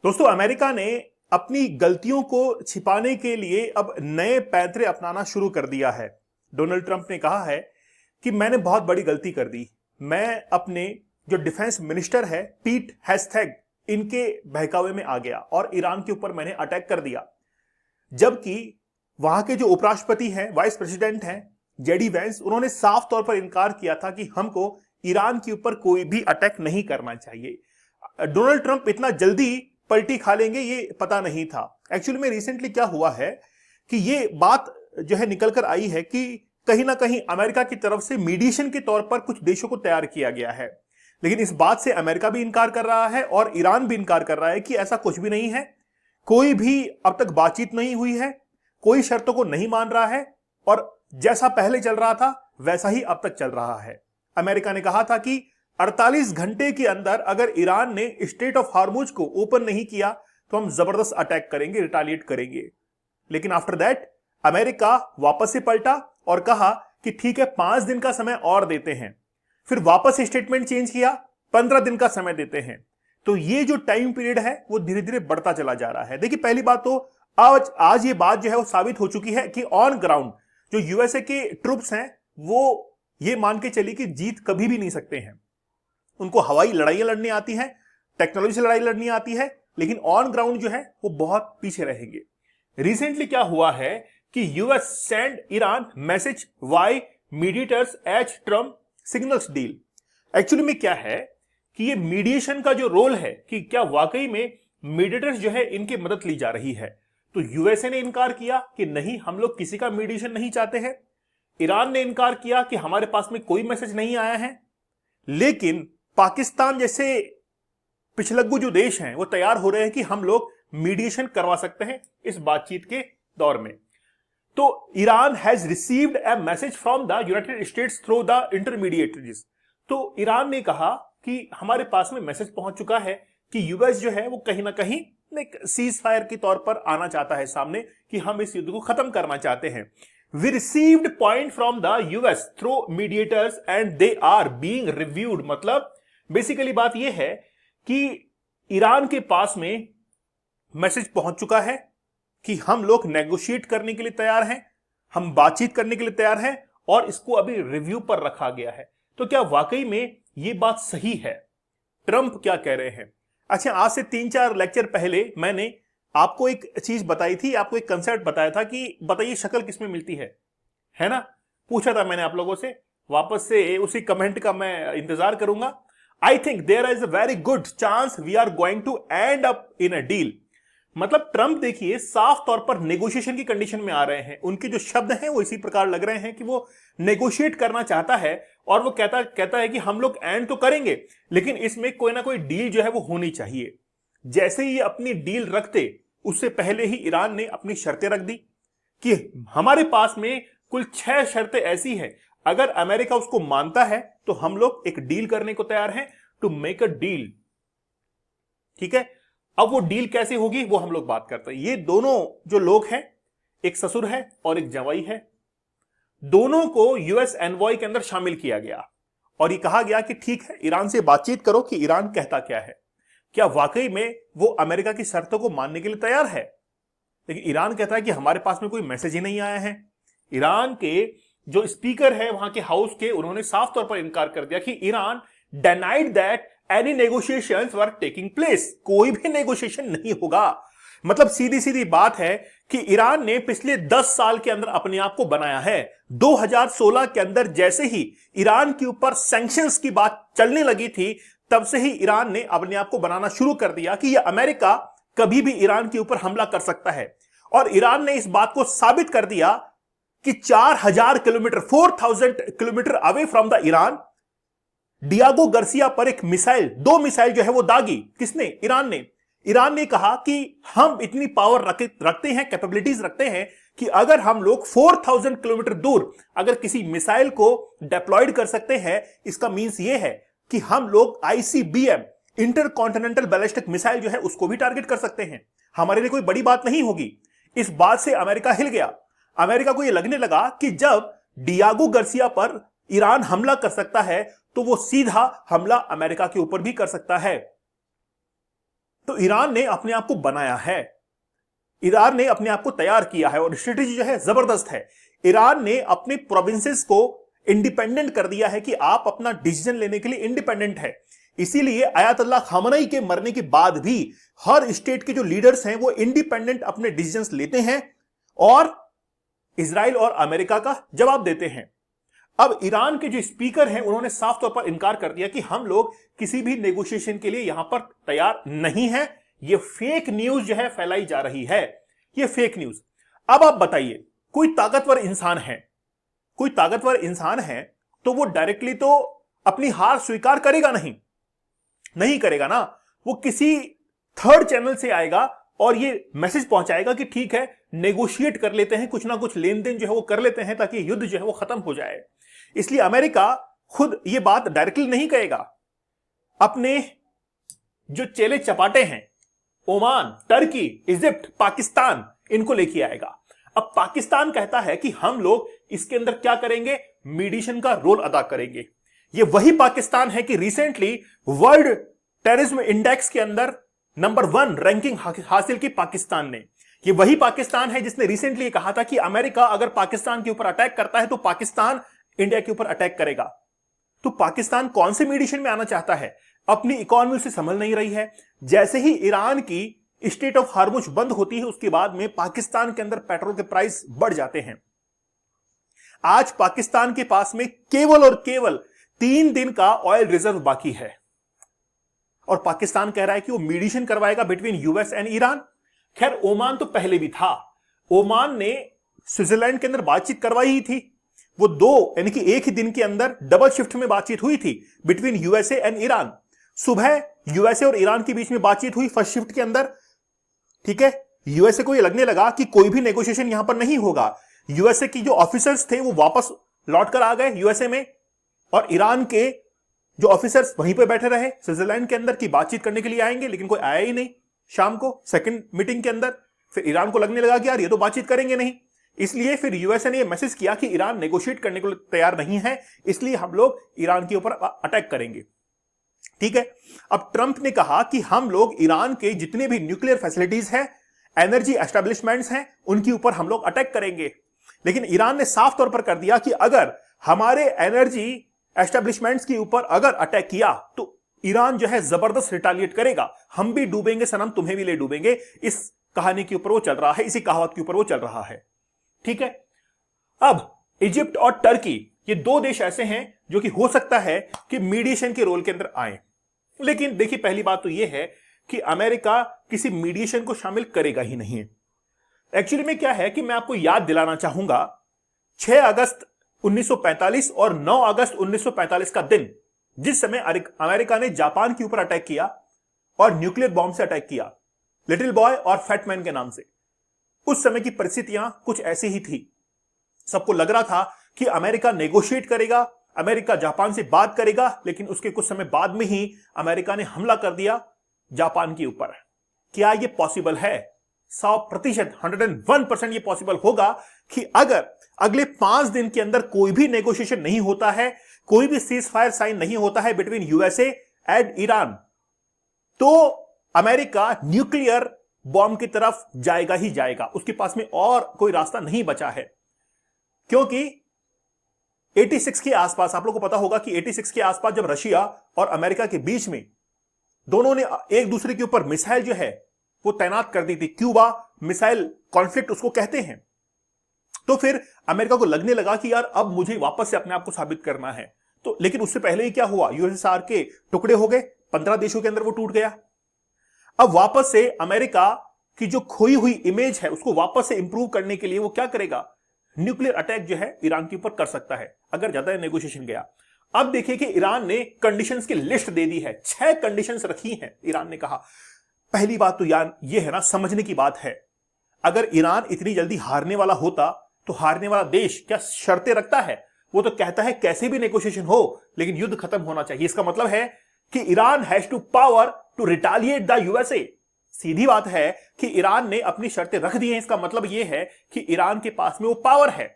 दोस्तों, अमेरिका ने अपनी गलतियों को छिपाने के लिए अब नए पैंतरे अपनाना शुरू कर दिया है। डोनाल्ड ट्रंप ने कहा है कि मैंने बहुत बड़ी गलती कर दी। मैं अपने जो डिफेंस मिनिस्टर है पीट हेग्सेथ इनके बहकावे में आ गया और ईरान के ऊपर मैंने अटैक कर दिया। जबकि वहां के जो उपराष्ट्रपति हैं, वाइस प्रेसिडेंट हैं जेडी वेंस, उन्होंने साफ तौर पर इनकार किया था कि हमको ईरान के ऊपर कोई भी अटैक नहीं करना चाहिए। डोनाल्ड ट्रंप इतना जल्दी पलटी खा लेंगे ये पता नहीं था। एक्चुअली में रिसेंटली क्या हुआ है कि ये बात जो है निकल कर आई है कि कहीं ना कहीं अमेरिका की तरफ से मीडिएशन के तौर पर कुछ देशों को तैयार किया गया है, लेकिन इस बात से अमेरिका भी इनकार कर रहा है और ईरान भी इनकार कर रहा है कि ऐसा कुछ भी नहीं है। कोई भी अब तक बातचीत नहीं हुई है, कोई शर्तों को नहीं मान रहा है और जैसा पहले चल रहा था वैसा ही अब तक चल रहा है। अमेरिका ने कहा था कि 48 घंटे के अंदर अगर ईरान ने स्ट्रेट ऑफ हार्मुज को ओपन नहीं किया तो हम जबरदस्त अटैक करेंगे, रिटालिएट करेंगे। लेकिन आफ्टर दैट अमेरिका वापस से पलटा और कहा कि ठीक है, 5 दिन का समय और देते हैं। फिर वापस स्टेटमेंट चेंज किया, 15 दिन का समय देते हैं। तो ये जो टाइम पीरियड है वो धीरे धीरे बढ़ता चला जा रहा है। देखिए, पहली बात तो आज ये बात जो है वो साबित हो चुकी है कि ऑन ग्राउंड जो यूएसए के ट्रूप्स हैं वो ये मान के चली कि जीत कभी भी नहीं सकते हैं। उनको हवाई लड़ाइयां लड़नी आती हैं, टेक्नोलॉजी से लड़ाई लड़नी आती है, लेकिन ऑन ग्राउंड जो है वो बहुत पीछे रहेंगे। रिसेंटली क्या हुआ है कि US send Iran message via mediators as Trump signals deal. Actually में क्या है कि ये मीडिएशन का जो रोल है कि क्या वाकई में मीडिएटर्स जो है इनकी मदद ली जा रही है। तो यूएसए ने इनकार किया कि नहीं, हम लोग किसी का मीडिएशन नहीं चाहते हैं। ईरान ने इनकार किया कि हमारे पास में कोई मैसेज नहीं आया है। लेकिन पाकिस्तान जैसे पिछलग्गू जो देश हैं वो तैयार हो रहे हैं कि हम लोग मीडिएशन करवा सकते हैं इस बातचीत के दौर में। तो Iran has received A message from the United states through the intermediaries. तो ईरान ने कहा कि हमारे पास में मैसेज पहुंच चुका है कि यूएस जो है वो कहीं ना कहीं एक सीज फायर के तौर पर आना चाहता है सामने, कि हम इस युद्ध को खत्म करना चाहते हैं। We received point from the US through mediators and they are being reviewed। मतलब बेसिकली बात यह है कि ईरान के पास में मैसेज पहुंच चुका है कि हम लोग नेगोशिएट करने के लिए तैयार हैं, हम बातचीत करने के लिए तैयार हैं और इसको अभी रिव्यू पर रखा गया है। तो क्या वाकई में यह बात सही है? ट्रंप क्या कह रहे हैं? अच्छा, आज से 3-4 लेक्चर पहले मैंने आपको एक चीज बताई थी, आपको एक कंसेप्ट बताया था कि बताइए शक्ल किसमें मिलती है ना? पूछा था मैंने आप लोगों से। वापस से उसी कमेंट का मैं इंतजार करूंगा। I think there is a very good chance we are going to end up in a deal. मतलब ट्रंप देखिए साफ तौर पर नेगोशिएशन की कंडीशन में आ रहे हैं। उनके जो शब्द हैं वो इसी प्रकार लग रहे हैं कि वो नेगोशिएट करना चाहता है और वो कहता है कि हम लोग एंड तो करेंगे, लेकिन इसमें कोई ना कोई डील जो है वो होनी चाहिए। जैसे ही अपनी डील रखते उससे पहले ही ईरान ने अपनी शर्तें रख दी कि हमारे पास में कुल 6 शर्तें ऐसी हैं, अगर अमेरिका उसको मानता है तो हम लोग एक डील करने को तैयार हैं, टू मेक अ डील। ठीक है, अब वो डील कैसे होगी वो हम लोग बात करते हैं। ये दोनों जो लोग हैं, एक ससुर है और एक जवाई है, दोनों को यूएस एनवॉय के अंदर शामिल किया गया और ये कहा गया कि ठीक है, ईरान से बातचीत करो कि ईरान कहता क्या है। क्या वाकई में वो अमेरिका की शर्तों को मानने के लिए तैयार है? लेकिन ईरान कहता है कि हमारे पास में कोई मैसेज ही नहीं आया है। ईरान के जो स्पीकर है वहां के हाउस के, उन्होंने साफ तौर पर इनकार कर दिया कि Iran denied that any negotiations were taking place. कोई भी नेगोशिएशन नहीं होगा। मतलब सीधी सीधी बात है कि ईरान ने पिछले 10 साल के अंदर अपने आप को बनाया है। 2016 के अंदर जैसे ही ईरान के ऊपर सैंक्शंस की बात चलने लगी थी, तब से ही ईरान ने अपने आप को बनाना शुरू कर दिया कि यह अमेरिका कभी भी ईरान के ऊपर हमला कर सकता है। और ईरान ने इस बात को साबित कर दिया कि 4000 kilometre 4000 kilometre away from the Iran, Diego Garcia पर एक मिसाइल, 2 मिसाइल जो है वो दागी। किसने? ईरान ने। ईरान ने कहा कि हम इतनी पावर रखते हैं, कैपेबिलिटीज रखते हैं कि अगर हम लोग 4000 किलोमीटर दूर अगर किसी मिसाइल को डिप्लॉयड कर सकते हैं, इसका मीन्स ये है कि हम लोग आईसीबीएम, इंटरकॉन्टिनेंटल बैलिस्टिक मिसाइल जो है उसको भी टारगेट कर सकते हैं। हमारे लिए कोई बड़ी बात नहीं होगी। इस बात से अमेरिका हिल गया। अमेरिका को यह लगने लगा कि जब डियागो गार्सिया पर ईरान हमला कर सकता है तो वो सीधा हमला अमेरिका के ऊपर भी कर सकता है। तो ईरान ने अपने आप को बनाया है, ईरान ने अपने आप को तैयार किया है और स्ट्रेटेजी जो है जबरदस्त है। ईरान ने अपने प्रोविंसेस को इंडिपेंडेंट कर दिया है कि आप अपना डिसीजन लेने के लिए इंडिपेंडेंट है। इसीलिए आयतुल्लाह खामनई के मरने के बाद भी हर स्टेट के जो लीडर्स हैं वो इंडिपेंडेंट अपने डिसीजंस लेते हैं और इजराइल और अमेरिका का जवाब देते हैं। अब ईरान के जो स्पीकर हैं उन्होंने साफ तौर पर इनकार कर दिया कि हम लोग किसी भी नेगोशिएशन के लिए यहां पर तैयार नहीं है। ये फेक न्यूज जो है फैलाई जा रही है, ये फेक न्यूज। अब आप बताइए, कोई ताकतवर इंसान है तो वो डायरेक्टली तो अपनी हार स्वीकार करेगा नहीं करेगा ना। वो किसी थर्ड चैनल से आएगा और ये मैसेज पहुंचाएगा कि ठीक है, नेगोशिएट कर लेते हैं, कुछ ना कुछ लेन देन जो है वो कर लेते हैं ताकि युद्ध जो है वो खत्म हो जाए। इसलिए अमेरिका खुद ये बात डायरेक्टली नहीं कहेगा, अपने जो चेले चपाटे हैं ओमान, टर्की, इजिप्ट, पाकिस्तान, इनको लेके आएगा। अब पाकिस्तान कहता है कि हम लोग इसके अंदर क्या करेंगे, मीडिएशन का रोल अदा करेंगे। ये वही पाकिस्तान है कि रिसेंटली वर्ल्ड टेररिज्म इंडेक्स के अंदर नंबर 1 रैंकिंग हासिल की पाकिस्तान ने। ये वही पाकिस्तान है जिसने रिसेंटली कहा था कि अमेरिका अगर पाकिस्तान के ऊपर अटैक करता है तो पाकिस्तान इंडिया के ऊपर अटैक करेगा। तो पाकिस्तान कौन से मीडिएशन में आना चाहता है, अपनी इकोनॉमी से संभल नहीं रही है। जैसे ही ईरान की स्टेट ऑफ हार्मुज बंद होती है उसके बाद में पाकिस्तान के अंदर पेट्रोल के प्राइस बढ़ जाते हैं। आज पाकिस्तान के पास में केवल और केवल 3 दिन का ऑयल रिजर्व बाकी है और पाकिस्तान कह रहा है कि वो मीडिएशन करवाएगा बिटवीन यूएस एंड ईरान। खैर, ओमान तो पहले भी था, ओमान ने स्विट्जरलैंड के अंदर बातचीत करवाई ही थी। वो 2 यानी कि एक ही दिन के अंदर डबल शिफ्ट में बातचीत हुई थी बिटवीन यूएसए एंड ईरान। सुबह यूएसए और ईरान के बीच में बातचीत हुई फर्स्ट शिफ्ट के अंदर, ठीक है। यूएसए को ये लगने लगा कि कोई भी नेगोशिएशन यहां पर नहीं होगा। यूएसए की जो ऑफिसर्स थे वो वापस लौट कर आ गए यूएसए में और ईरान के जो ऑफिसर्स वहीं पे बैठे रहे स्विट्जरलैंड के अंदर की बातचीत करने के लिए आएंगे, लेकिन कोई आया ही नहीं। शाम को सेकंड मीटिंग के अंदर फिर ईरान को लगने लगा कि यार ये तो बातचीत करेंगे नहीं, इसलिए फिर यूएसए ने ये मैसेज किया कि ईरान नेगोशिएट करने को तैयार नहीं है, इसलिए हम लोग ईरान के ऊपर अटैक करेंगे। ठीक है। अब ट्रंप ने कहा कि हम लोग ईरान के जितने भी न्यूक्लियर फैसिलिटीज हैं, एनर्जी एस्टेब्लिशमेंट्स हैं, उनके ऊपर हम लोग अटैक करेंगे। लेकिन ईरान ने साफ तौर पर कर दिया कि अगर हमारे एनर्जी एस्टेब्लिशमेंट्स के ऊपर अगर अटैक किया तो ईरान जो है जबरदस्त रिटालिएट करेगा, हम भी डूबेंगे सनम, तुम्हें भी ले डूबेंगे। इस कहानी के ऊपर वो चल रहा है, इसी कहावत के ऊपर वो चल रहा है। ठीक है। अब इजिप्ट और टर्की, ये 2 देश ऐसे हैं जो कि हो सकता है कि मीडिएशन के रोल के अंदर आए। लेकिन देखिए, पहली बात तो यह है कि अमेरिका किसी मीडिएशन को शामिल करेगा ही नहीं। एक्चुअली में क्या है कि मैं आपको याद दिलाना चाहूंगा 6 अगस्त 1945 और 9 अगस्त 1945 का दिन, जिस समय अमेरिका ने जापान के ऊपर अटैक किया और न्यूक्लियर बॉम्ब से अटैक किया, लिटिल बॉय और फैट मैन के नाम से। उस समय की परिस्थितियां कुछ ऐसी ही थी। सबको लग रहा था कि अमेरिका नेगोशिएट करेगा, अमेरिका जापान से बात करेगा, लेकिन उसके कुछ समय बाद में ही अमेरिका ने हमला कर दिया जापान के ऊपर। क्या यह पॉसिबल है? 100%, 101% ये पॉसिबल होगा कि अगर अगले 5 दिन के अंदर कोई भी नेगोशिएशन नहीं होता है, कोई भी सीज फायर साइन नहीं होता है बिटवीन यूएसए एंड ईरान, तो अमेरिका न्यूक्लियर बॉम्ब की तरफ जाएगा ही जाएगा। उसके पास में और कोई रास्ता नहीं बचा है, क्योंकि 86 के आसपास, आप लोगों को पता होगा कि 86 के आसपास जब रशिया और अमेरिका के बीच में दोनों ने एक दूसरे के ऊपर मिसाइल जो है वो तैनात कर दी थी, क्यूबा मिसाइल कॉन्फ्लिक्ट उसको कहते हैं। तो फिर अमेरिका को लगने लगा कि यार अब मुझे वापस से अपने आप को साबित करना है। तो लेकिन उससे पहले ही क्या हुआ, यूएसएसआर के टुकड़े हो गए, 15 देशों के अंदर वो टूट गया। अब वापस से अमेरिका की जो खोई हुई इमेज है उसको वापस से इंप्रूव करने के लिए वो क्या करेगा, न्यूक्लियर अटैक जो है ईरान के ऊपर कर सकता है अगर ज्यादा नेगोशिएशन गया। अब देखिए कि ईरान ने कंडीशंस की लिस्ट दे दी है, 6 कंडीशंस रखी हैं। ईरान ने कहा, पहली बात तो यार ये है ना, समझने की बात है, अगर ईरान इतनी जल्दी हारने वाला होता तो हारने वाला देश क्या शर्तें रखता है? वो तो कहता है कैसे भी नेगोशिएशन हो लेकिन युद्ध खत्म होना चाहिए। इसका मतलब है कि Iran has to power to retaliate the USA. सीधी बात है कि ईरान ने अपनी शर्तें रख दी हैं, इसका मतलब यह है कि ईरान के पास में वो पावर है।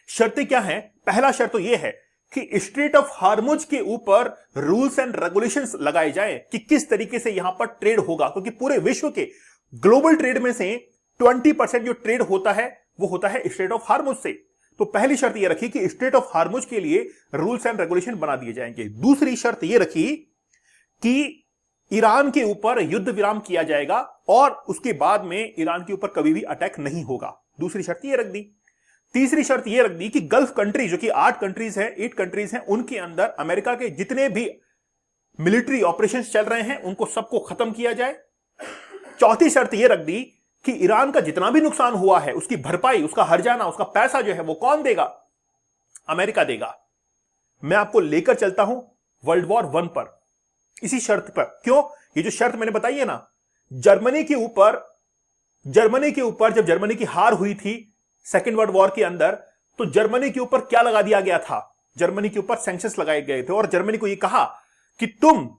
शर्तें क्या हैं? पहला शर्त तो यह है कि स्ट्रेट ऑफ हार्मुज के ऊपर रूल्स एंड रेगुलेशंस लगाए जाएं कि किस तरीके से यहां पर ट्रेड होगा, क्योंकि पूरे विश्व के ग्लोबल ट्रेड में से 20% जो ट्रेड होता है वो होता है स्ट्रेट ऑफ हार्मुज से। तो पहली शर्त यह रखी कि स्ट्रेट ऑफ हार्मुज के लिए रूल्स एंड रेगुलेशन बना दिए जाएंगे। दूसरी शर्त यह रखी कि ईरान के ऊपर युद्ध विराम किया जाएगा और उसके बाद में ईरान के ऊपर कभी भी अटैक नहीं होगा। दूसरी शर्त यह रख दी। तीसरी शर्त यह रख दी कि गल्फ कंट्री, जो कि 8 कंट्रीज हैं, उनके अंदर अमेरिका के जितने भी मिलिट्री ऑपरेशंस चल रहे हैं उनको सबको खत्म किया जाए। चौथी शर्त यह रख दी कि ईरान का जितना भी नुकसान हुआ है उसकी भरपाई, उसका हर्जाना, उसका पैसा जो है वो कौन देगा? अमेरिका देगा। मैं आपको लेकर चलता हूं वर्ल्ड वॉर 1 पर, इसी शर्त पर। क्यों? ये जो शर्त मैंने बताई है ना, जर्मनी के ऊपर जब जर्मनी की हार हुई थी सेकेंड वर्ल्ड वॉर के अंदर, तो जर्मनी के ऊपर क्या लगा दिया गया था? जर्मनी के ऊपर सैंक्शंस लगाए गए थे और जर्मनी को यह कहा कि तुम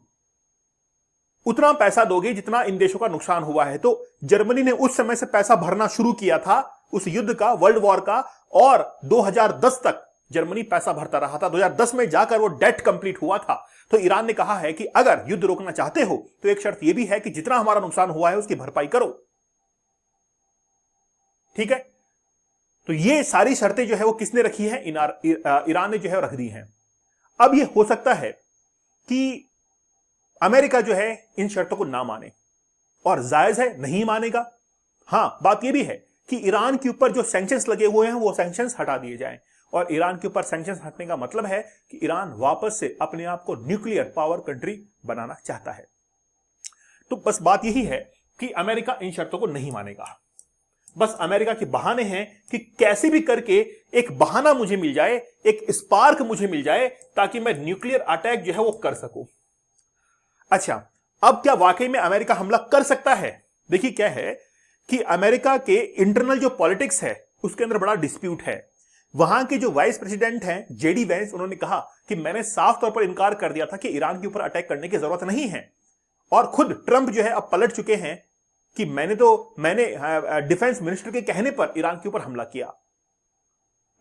उतना पैसा दोगे जितना इन देशों का नुकसान हुआ है। तो जर्मनी ने उस समय से पैसा भरना शुरू किया था उस युद्ध का, वर्ल्ड वॉर का, और 2010 तक जर्मनी पैसा भरता रहा था। 2010 में जाकर वो डेट कंप्लीट हुआ था। तो ईरान ने कहा है कि अगर युद्ध रोकना चाहते हो तो एक शर्त यह भी है कि जितना हमारा नुकसान हुआ है उसकी भरपाई करो। ठीक है? तो ये सारी शर्तें जो है वो किसने रखी है? ईरान ने जो है रख दी हैं। अब ये हो सकता है कि अमेरिका जो है इन शर्तों को ना माने, और जायज है, नहीं मानेगा। हां, बात यह भी है कि ईरान के ऊपर जो सैंक्शंस लगे हुए हैं वो सैंक्शंस हटा दिए जाएं। और ईरान के ऊपर सैंक्शंस हटने का मतलब है कि ईरान वापस से अपने आप को न्यूक्लियर पावर कंट्री बनाना चाहता है। तो बस बात यही है कि अमेरिका इन शर्तों को नहीं मानेगा। बस अमेरिका के बहाने हैं कि कैसे भी करके एक बहाना मुझे मिल जाए, एक स्पार्क मुझे मिल जाए, ताकि मैं न्यूक्लियर अटैक जो है वो कर सकूं। अच्छा, अब क्या वाकई में अमेरिका हमला कर सकता है? देखिए क्या है कि अमेरिका के इंटरनल जो पॉलिटिक्स है उसके अंदर बड़ा डिस्प्यूट है। वहां के जो वाइस प्रेसिडेंट हैं जेडी वेंस, उन्होंने कहा कि मैंने साफ तौर पर इनकार कर दिया था कि ईरान के ऊपर अटैक करने की जरूरत नहीं है। और खुद ट्रंप जो है अब पलट चुके हैं कि मैंने डिफेंस मिनिस्टर के कहने पर ईरान के ऊपर हमला किया।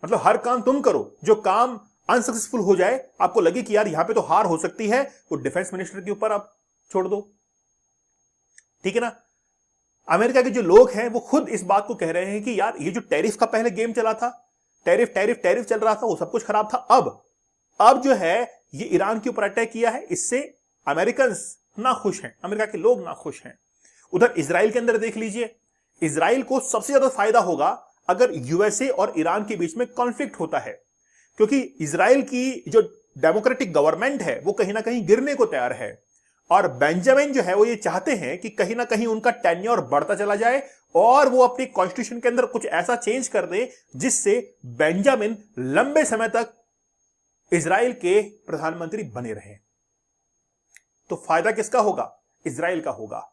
मतलब हर काम तुम करो, जो काम अनसक्सेसफुल हो जाए, आपको लगे कि यार यहां पे तो हार हो सकती है, वो डिफेंस मिनिस्टर के ऊपर आप छोड़ दो। ठीक है ना? अमेरिका के जो लोग हैं वो खुद इस बात को कह रहे हैं कि यार ये जो टैरिफ का पहले गेम चला था, टैरिफ टैरिफ टैरिफ चल रहा था, वो सब कुछ खराब था। अब जो है ये ईरान के ऊपर अटैक किया है, इससे अमेरिकन ना खुश हैं, अमेरिका के लोग ना खुश हैं। उधर इजराइल के अंदर देख लीजिए, इजराइल को सबसे ज्यादा फायदा होगा अगर यूएसए और ईरान के बीच में कॉन्फ्लिक्ट होता है, क्योंकि इजराइल की जो डेमोक्रेटिक गवर्नमेंट है वो कहीं ना कहीं गिरने को तैयार है। और बेंजामिन जो है वो ये चाहते हैं कि कहीं ना कहीं उनका टेन्योर बढ़ता चला जाए और वो अपनी कॉन्स्टिट्यूशन के अंदर कुछ ऐसा चेंज कर दे जिससे बेंजामिन लंबे समय तक इजराइल के प्रधानमंत्री बने रहें। तो फायदा किसका होगा? इजराइल का होगा,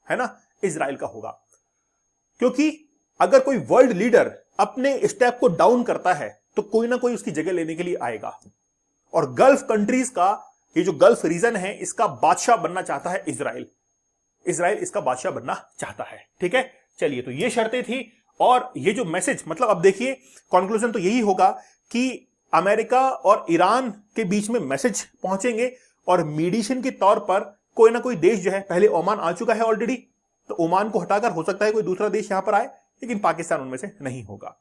है ना? इजराइल का होगा। क्योंकि अगर कोई वर्ल्ड लीडर अपने स्टेप को डाउन करता है तो कोई ना कोई उसकी जगह लेने के लिए आएगा। और गल्फ कंट्रीज का ये जो गल्फ रीजन है इसका बादशाह बनना चाहता है इजराइल। इजराइल इसका बादशाह बनना चाहता है। ठीक है? चलिए, तो ये शर्तें थी और ये जो मैसेज, मतलब अब देखिए कंक्लूजन तो यही होगा कि अमेरिका और ईरान के बीच में मैसेज पहुंचेंगे और मीडिएशन के तौर पर कोई ना कोई देश जो है, पहले ओमान आ चुका है ऑलरेडी, तो ओमान को हटाकर हो सकता है कोई दूसरा देश यहां पर आए, लेकिन पाकिस्तान उनमें से नहीं होगा।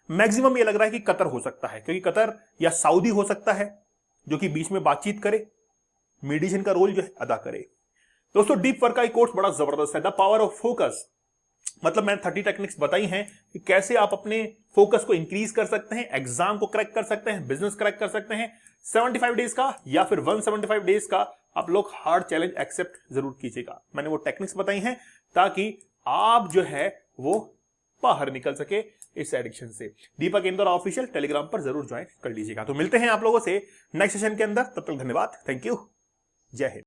मैक्सिमम ये लग रहा है कि कतर हो सकता है, क्योंकि कतर या सऊदी हो सकता है जो कि बीच में बातचीत करे, मीडिएशन का रोल जो है अदा करे। दोस्तों, डीप वर्क का कोर्स बड़ा जबरदस्त है, द पावर ऑफ फोकस। मतलब मैंने 30 टेक्निक्स बताई हैं कि कैसे आप अपने फोकस को इंक्रीज कर सकते हैं, एग्जाम को क्रैक कर सकते हैं, बिजनेस क्रैक कर सकते हैं। 75 डेज का या फिर 175 डेज का आप लोग हार्ड चैलेंज एक्सेप्ट जरूर कीजिएगा। मैंने वो टेक्निक्स बताई हैं ताकि आप जो है वो बाहर निकल सके इस एडिक्शन से। दीपक इंदौर ऑफिशियल टेलीग्राम पर जरूर ज्वाइन कर लीजिएगा। तो मिलते हैं आप लोगों से नेक्स्ट सेशन के अंदर, तब तक धन्यवाद, थैंक यू, जय हिंद।